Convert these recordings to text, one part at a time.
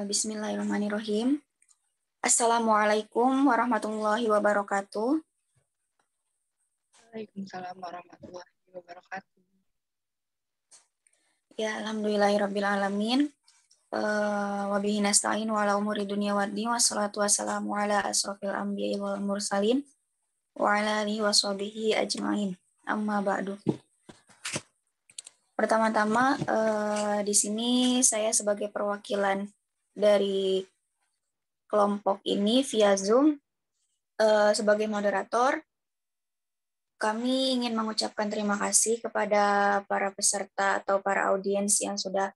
Bismillahirrahmanirrahim. Assalamualaikum warahmatullahi wabarakatuh. Waalaikumsalam warahmatullahi wabarakatuh. Ya, alhamdulillahirabbil alamin. Wa bihi nasta'in wa ala umuri dunya waddin wassalatu wassalamu ala asrofil anbiya'i wal mursalin wa ala alihi washabihi ajmain. Amma ba'du. Pertama-tama di sini saya sebagai perwakilan dari kelompok ini via Zoom sebagai moderator. Kami ingin mengucapkan terima kasih kepada para peserta atau para audiens yang sudah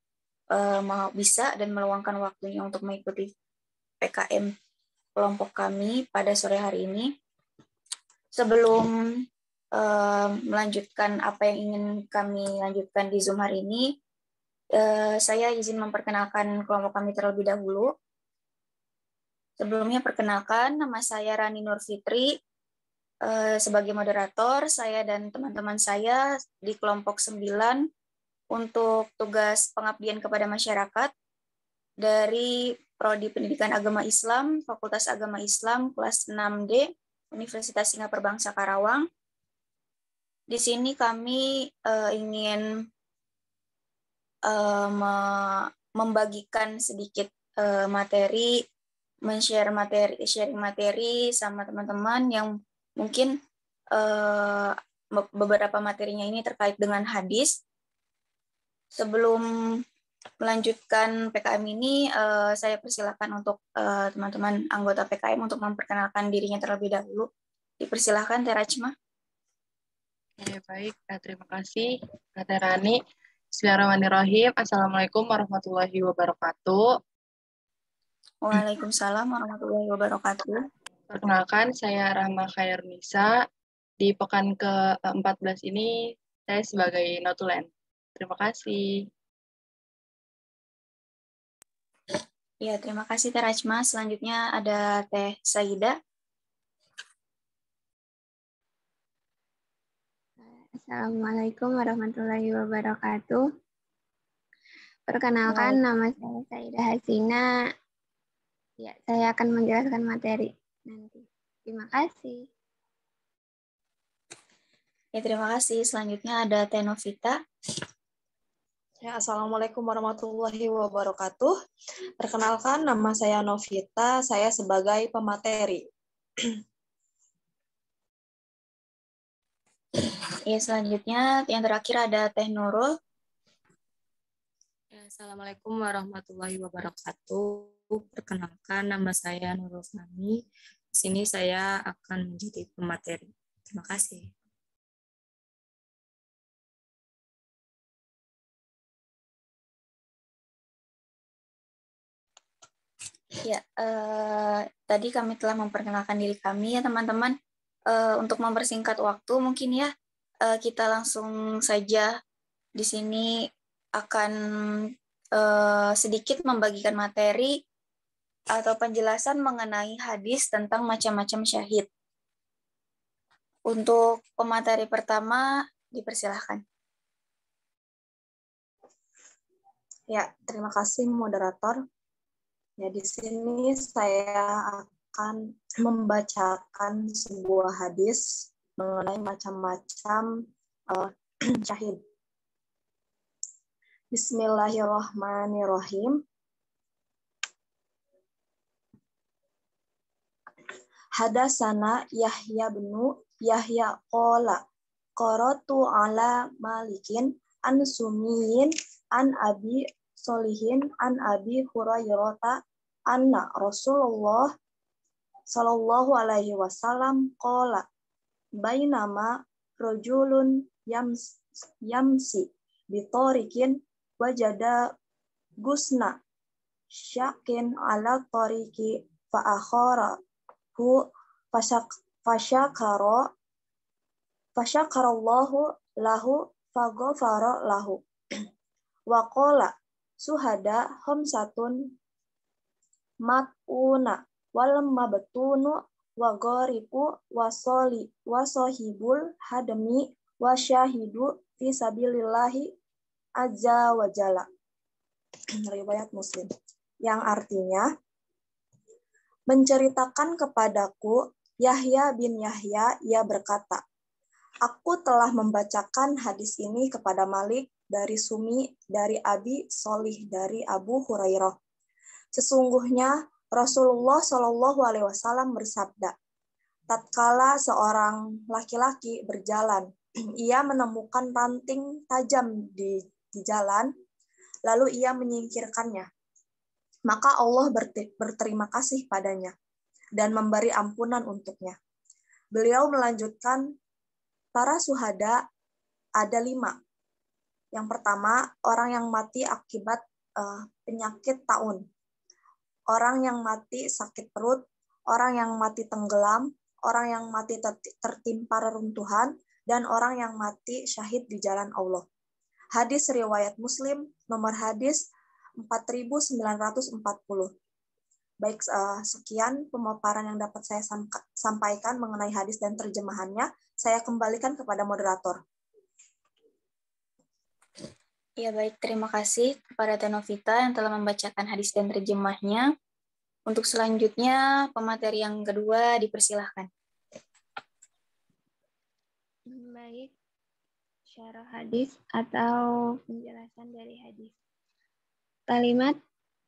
mau bisa dan meluangkan waktunya untuk mengikuti PKM kelompok kami pada sore hari ini. Sebelum melanjutkan apa yang ingin kami lanjutkan di Zoom hari ini, saya izin memperkenalkan kelompok kami terlebih dahulu. Sebelumnya perkenalkan, nama saya Rani Nur Fitri. Sebagai moderator, saya dan teman-teman saya di kelompok 9 untuk tugas pengabdian kepada masyarakat dari Prodi Pendidikan Agama Islam, Fakultas Agama Islam, kelas 6D, Universitas Singapura Bangsa Karawang. Di sini kami ingin membagikan sedikit materi, sharing materi sama teman-teman yang mungkin beberapa materinya ini terkait dengan hadis. Sebelum melanjutkan PKM ini, saya persilahkan untuk teman-teman anggota PKM untuk memperkenalkan dirinya terlebih dahulu. Dipersilahkan, Teh Rachma. Ya, baik, terima kasih, Teh Rani. Bismillahirrahmanirrahim. Assalamualaikum warahmatullahi wabarakatuh. Waalaikumsalam warahmatullahi wabarakatuh. Perkenalkan, saya Rahma Khairunisa. Di pekan ke-14 ini, saya sebagai notulen. Terima kasih. Ya, terima kasih Teh Rachma. Selanjutnya ada Teh Saida. Assalamualaikum warahmatullahi wabarakatuh. Perkenalkan, nama saya Saida Hasina. Ya, saya akan menjelaskan materi nanti. Terima kasih. Ya, terima kasih. Selanjutnya ada Teh Novita. Ya, Assalamualaikum warahmatullahi wabarakatuh. Perkenalkan, nama saya Novita, saya sebagai pemateri. Ya, selanjutnya yang terakhir ada Teh Nurul. Assalamualaikum warahmatullahi wabarakatuh. Perkenalkan, nama saya Nurul Fahmi. Di sini saya akan menjadi pemateri. Terima kasih. Ya, tadi kami telah memperkenalkan diri kami ya teman-teman. Untuk mempersingkat waktu mungkin ya kita langsung saja di sini akan sedikit membagikan materi atau penjelasan mengenai hadis tentang macam-macam syahid. Untuk pemateri pertama dipersilahkan. Ya, terima kasih moderator. Ya, di sini saya akan membacakan sebuah hadis mengenai macam-macam syahid. Bismillahirrahmanirrahim. Hadasana Yahya bin Yahya qala qaratu ala Malikin an Sumiyin an Abi Solihin an Abi Hurairah anna Rasulullah sallallahu alaihi wasallam qala bainama rajulun yamsi bitariqin wajada gusna syakin ala tariqi fa akhara fasyakarallahu lahu faghafara lahu wa qala suhada khamsatun mat'una wal mabtunu wa ghariqu wa sahibul hadmi wa syahidu fi sabilillahi azza wa jalla. Riwayat Muslim. yang artinya, menceritakan kepadaku Yahya bin Yahya, ia berkata, aku telah membacakan hadis ini kepada Malik dari Sumi, dari Abi Solih, dari Abu Hurairah. Sesungguhnya Rasulullah Shallallahu Alaihi Wasallam bersabda, tatkala seorang laki-laki berjalan, ia menemukan ranting tajam di jalan, lalu ia menyingkirkannya. Maka Allah berterima kasih padanya dan memberi ampunan untuknya. Beliau melanjutkan, para syuhada ada 5. Yang pertama, orang yang mati akibat penyakit taun. Orang yang mati sakit perut, orang yang mati tenggelam, orang yang mati tertimpa reruntuhan, dan orang yang mati syahid di jalan Allah. Hadis riwayat Muslim, nomor hadis 4940. Baik, sekian pemaparan yang dapat saya sampaikan mengenai hadis dan terjemahannya. Saya kembalikan kepada moderator. Ya, baik. Terima kasih kepada Teh Novita yang telah membacakan hadis dan terjemahnya. Untuk selanjutnya, pemateri yang kedua dipersilahkan. Baik, syarah hadis atau penjelasan dari hadis. Kalimat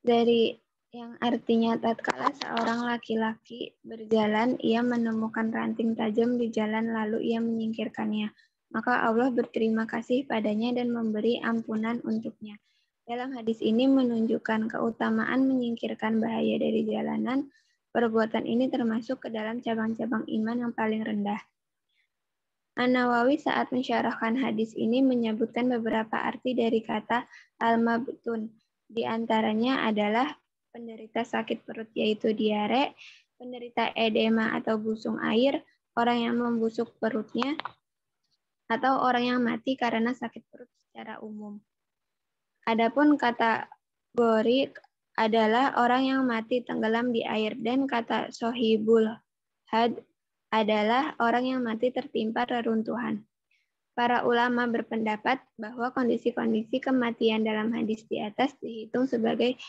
dari yang artinya tatkala seorang laki-laki berjalan, ia menemukan ranting tajam di jalan lalu ia menyingkirkannya. Maka Allah berterima kasih padanya dan memberi ampunan untuknya. Dalam hadis ini menunjukkan keutamaan menyingkirkan bahaya dari jalanan. Perbuatan ini termasuk ke dalam cabang-cabang iman yang paling rendah. An-Nawawi saat mensyarahkan hadis ini menyebutkan beberapa arti dari kata al-mabtun. Di antaranya adalah penderita sakit perut yaitu diare, penderita edema atau busung air, orang yang membusuk perutnya, atau orang yang mati karena sakit perut secara umum. Adapun kata gori adalah orang yang mati tenggelam di air, dan kata sohibul had adalah orang yang mati tertimpa reruntuhan. Para ulama berpendapat bahwa kondisi-kondisi kematian dalam hadis di atas dihitung sebagai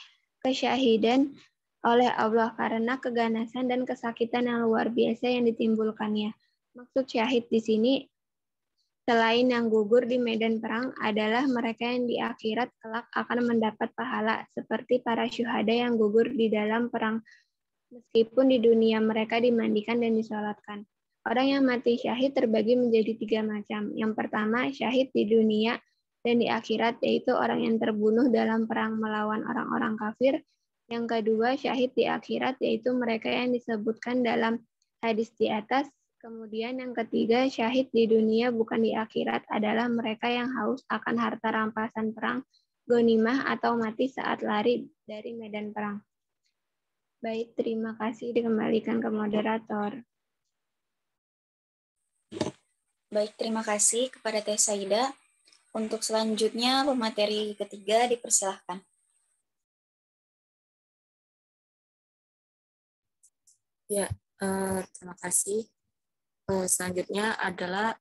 kesyahidan oleh Allah karena keganasan dan kesakitan yang luar biasa yang ditimbulkannya. Maksud syahid di sini selain yang gugur di medan perang adalah mereka yang di akhirat kelak akan mendapat pahala seperti para syuhada yang gugur di dalam perang meskipun di dunia mereka dimandikan dan disolatkan. Orang yang mati syahid terbagi menjadi 3 macam. Yang pertama, syahid di dunia dan di akhirat, yaitu orang yang terbunuh dalam perang melawan orang-orang kafir. Yang kedua, syahid di akhirat, yaitu mereka yang disebutkan dalam hadis di atas. Kemudian yang ketiga, syahid di dunia bukan di akhirat adalah mereka yang haus akan harta rampasan perang, ghanimah atau mati saat lari dari medan perang. Baik, terima kasih. Dikembalikan ke moderator. Baik, terima kasih kepada Teh Saida. Untuk selanjutnya, pemateri ketiga dipersilahkan. Ya, terima kasih. Selanjutnya adalah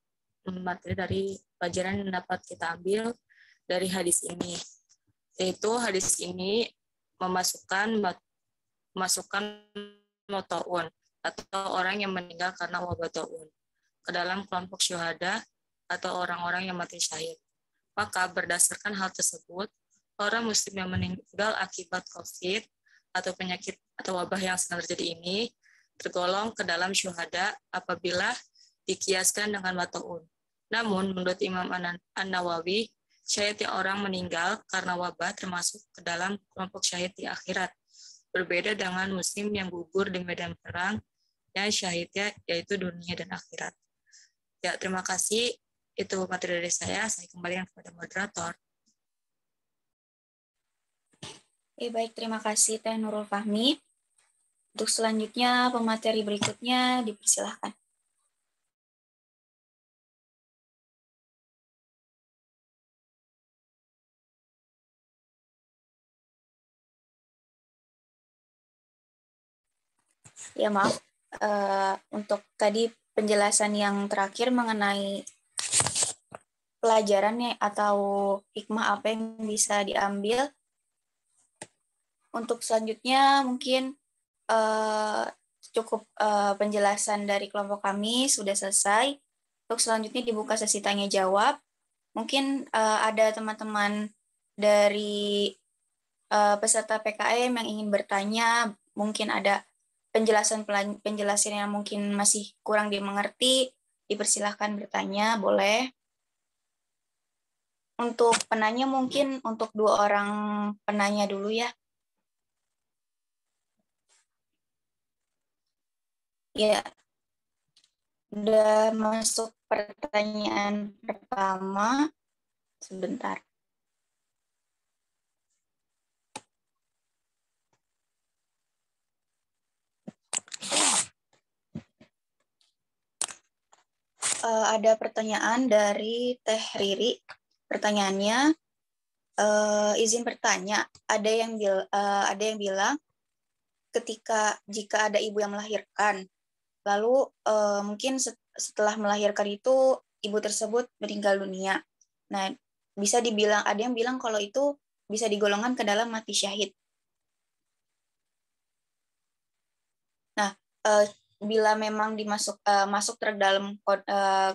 materi dari pelajaran yang dapat kita ambil dari hadis ini. Yaitu hadis ini memasukkan mota'un atau orang yang meninggal karena wabah ta'un ke dalam kelompok syuhada atau orang-orang yang mati syahid. Maka berdasarkan hal tersebut, orang muslim yang meninggal akibat COVID atau penyakit atau wabah yang sedang terjadi ini tergolong ke dalam syuhada apabila dikiaskan dengan wata'un. Namun, menurut Imam An-Nawawi, syahid yang orang meninggal karena wabah termasuk ke dalam kelompok syahid di akhirat. Berbeda dengan muslim yang gugur di medan perang, yang syahidnya yaitu dunia dan akhirat. Ya, terima kasih. Itu materi dari saya. Saya kembalikan kepada moderator. Baik, terima kasih Teh Nurul Fahmi. Untuk selanjutnya, pemateri berikutnya dipersilahkan. Ya, maaf. Untuk tadi penjelasan yang terakhir mengenai pelajarannya atau hikmah apa yang bisa diambil Untuk selanjutnya mungkin cukup penjelasan dari kelompok kami sudah selesai. Untuk selanjutnya dibuka sesi tanya jawab. Mungkin ada teman-teman dari peserta PKM yang ingin bertanya, mungkin ada penjelasan yang mungkin masih kurang dimengerti, dipersilahkan bertanya, boleh. Untuk penanya mungkin untuk 2 orang penanya dulu ya. Ya, udah masuk pertanyaan pertama. Sebentar. Ada pertanyaan dari Teh Riri. Pertanyaannya, izin bertanya, ada yang bilang jika ada ibu yang melahirkan, lalu mungkin setelah melahirkan itu ibu tersebut meninggal dunia. Nah, ada yang bilang kalau itu bisa digolongkan ke dalam mati syahid. Nah, bila memang masuk dalam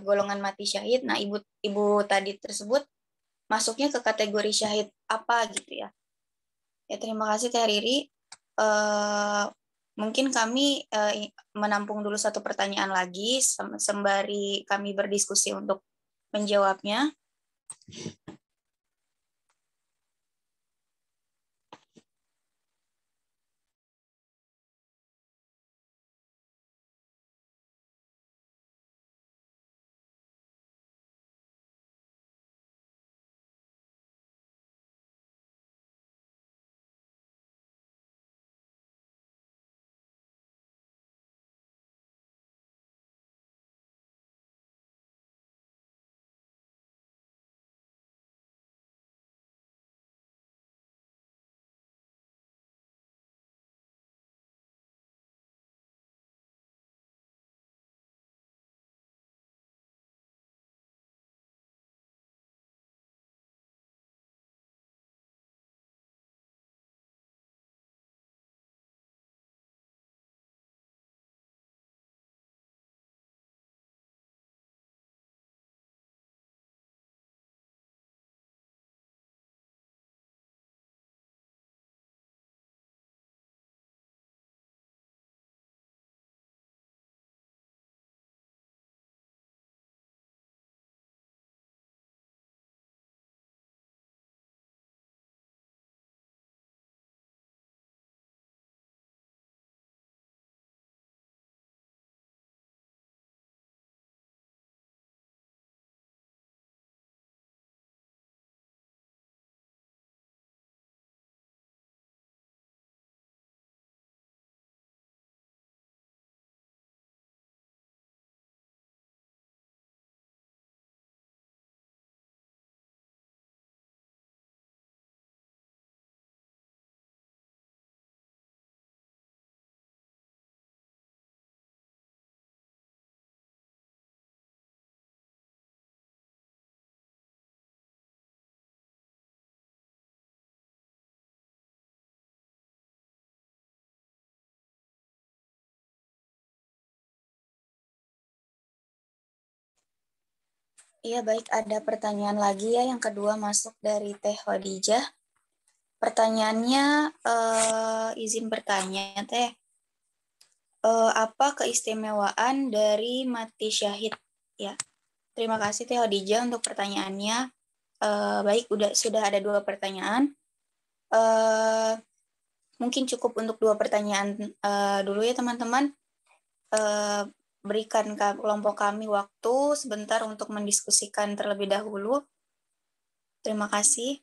golongan mati syahid, nah ibu tadi tersebut masuknya ke kategori syahid apa gitu ya. Ya, terima kasih Teh Riri. Mungkin kami menampung dulu satu pertanyaan lagi sembari kami berdiskusi untuk menjawabnya. Iya, baik, ada pertanyaan lagi ya, yang kedua masuk dari Teh Khadijah. Pertanyaannya, izin bertanya, Teh, apa keistimewaan dari mati syahid? Ya, terima kasih Teh Khadijah untuk pertanyaannya. Baik, sudah ada 2 pertanyaan. Mungkin cukup untuk 2 pertanyaan dulu ya teman-teman. Berikan kelompok kami waktu sebentar untuk mendiskusikan terlebih dahulu. Terima kasih.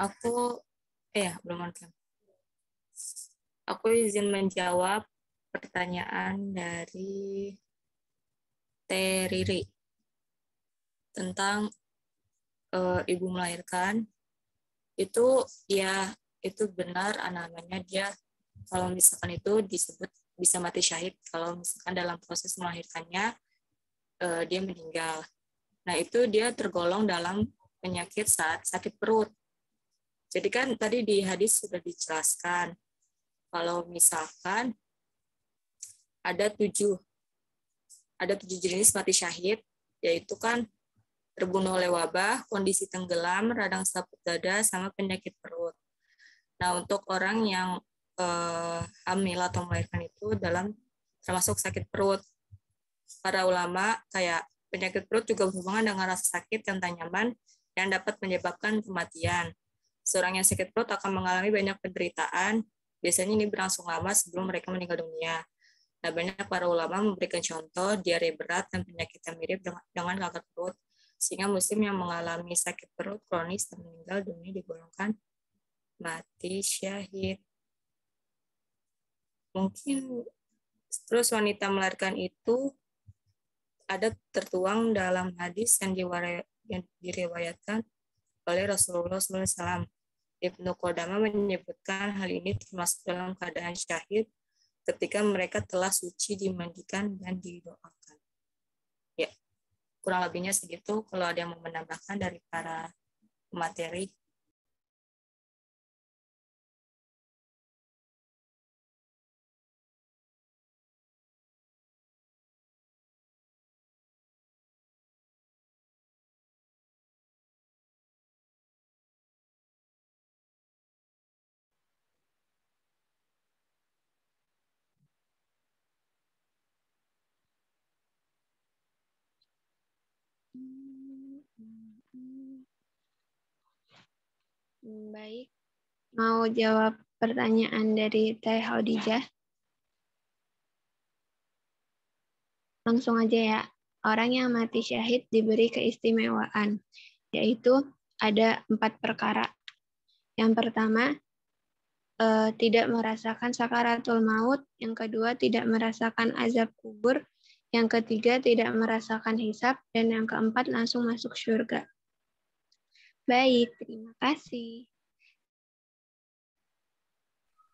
Aku belum on-cam. Aku izin menjawab pertanyaan dari Teh Riri tentang ibu melahirkan. Itu benar, namanya dia kalau misalkan itu disebut bisa mati syahid kalau misalkan dalam proses melahirkannya dia meninggal. Nah, itu dia tergolong dalam penyakit saat sakit perut. Jadi kan tadi di hadis sudah dijelaskan kalau misalkan ada tujuh jenis mati syahid, yaitu kan terbunuh oleh wabah, kondisi tenggelam, radang selaput dada, sama penyakit perut. Nah, untuk orang yang hamil atau melahirkan itu termasuk sakit perut. Para ulama kayak penyakit perut juga berhubungan dengan rasa sakit yang tak nyaman yang dapat menyebabkan kematian. Seorang yang sakit perut akan mengalami banyak penderitaan. Biasanya ini berlangsung lama sebelum mereka meninggal dunia. Nah, banyak para ulama memberikan contoh diare berat dan penyakit yang mirip dengan kanker perut, sehingga muslim yang mengalami sakit perut kronis dan meninggal dunia digolongkan mati syahid. Mungkin terus wanita melahirkan itu ada tertuang dalam hadis yang diriwayatkan oleh Rasulullah SAW. Ibnu Qudamah menyebutkan hal ini termasuk dalam keadaan syahid ketika mereka telah suci, dimandikan, dan didoakan. Ya, kurang lebihnya segitu. Kalau ada yang mau menambahkan dari para pemateri. Baik, mau jawab pertanyaan dari Teh Khadijah? Langsung aja ya. Orang yang mati syahid diberi keistimewaan, yaitu ada 4 perkara. Yang pertama, tidak merasakan sakaratul maut. Yang kedua, tidak merasakan azab kubur. Yang ketiga, tidak merasakan hisab. Dan yang keempat, langsung masuk surga. Baik, terima kasih.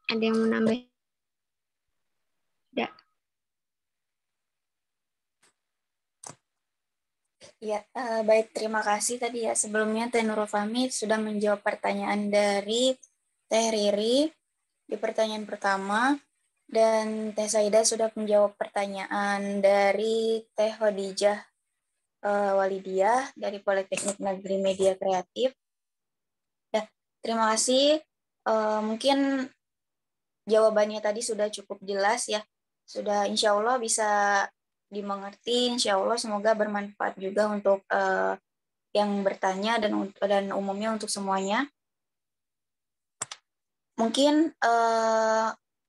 Ada yang mau nambah? Tidak. Ya, baik, terima kasih tadi ya. Sebelumnya Teh Nurul Fahmi sudah menjawab pertanyaan dari Teh Riri di pertanyaan pertama, dan Teh Saida sudah menjawab pertanyaan dari Teh Khadijah Walidiyah dari Politeknik Negeri Media Kreatif. Ya, terima kasih. Mungkin jawabannya tadi sudah cukup jelas ya. Sudah insya Allah bisa dimengerti, insya Allah semoga bermanfaat juga untuk yang bertanya dan umumnya untuk semuanya. Mungkin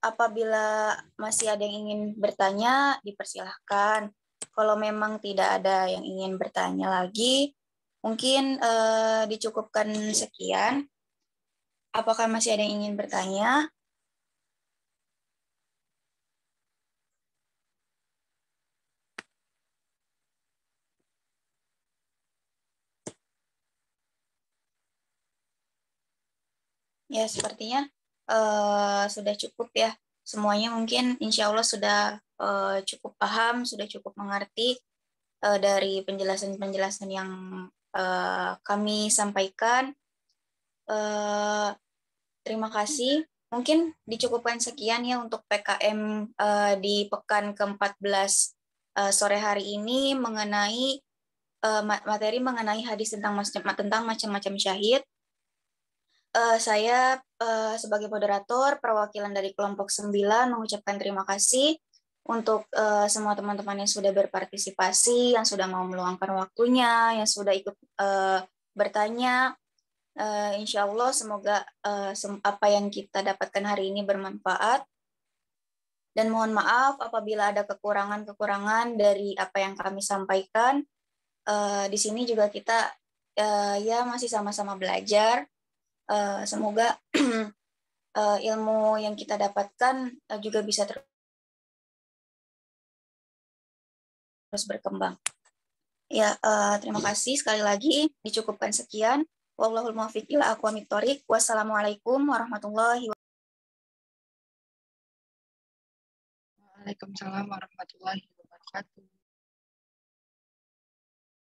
apabila masih ada yang ingin bertanya, dipersilahkan. Kalau memang tidak ada yang ingin bertanya lagi, mungkin dicukupkan sekian. Apakah masih ada yang ingin bertanya? Ya, sepertinya sudah cukup ya. Semuanya mungkin insya Allah sudah cukup paham, sudah cukup mengerti dari penjelasan-penjelasan yang kami sampaikan. Terima kasih. Mungkin dicukupkan sekian ya untuk PKM di pekan ke-14 sore hari ini mengenai materi mengenai hadis tentang macam-macam syahid. Saya sebagai moderator perwakilan dari kelompok 9 mengucapkan terima kasih untuk semua teman-teman yang sudah berpartisipasi, yang sudah mau meluangkan waktunya, yang sudah ikut bertanya. Insya Allah semoga apa yang kita dapatkan hari ini bermanfaat. Dan mohon maaf apabila ada kekurangan-kekurangan dari apa yang kami sampaikan. Di sini juga kita ya masih sama-sama belajar. Semoga ilmu yang kita dapatkan juga bisa terus berkembang. Ya, terima kasih sekali lagi. Dicukupkan sekian. Wallahul muwaffiq ila aqwamit thoriq. Wassalamualaikum warahmatullahi wabarakatuh. Waalaikumsalam warahmatullahi wabarakatuh.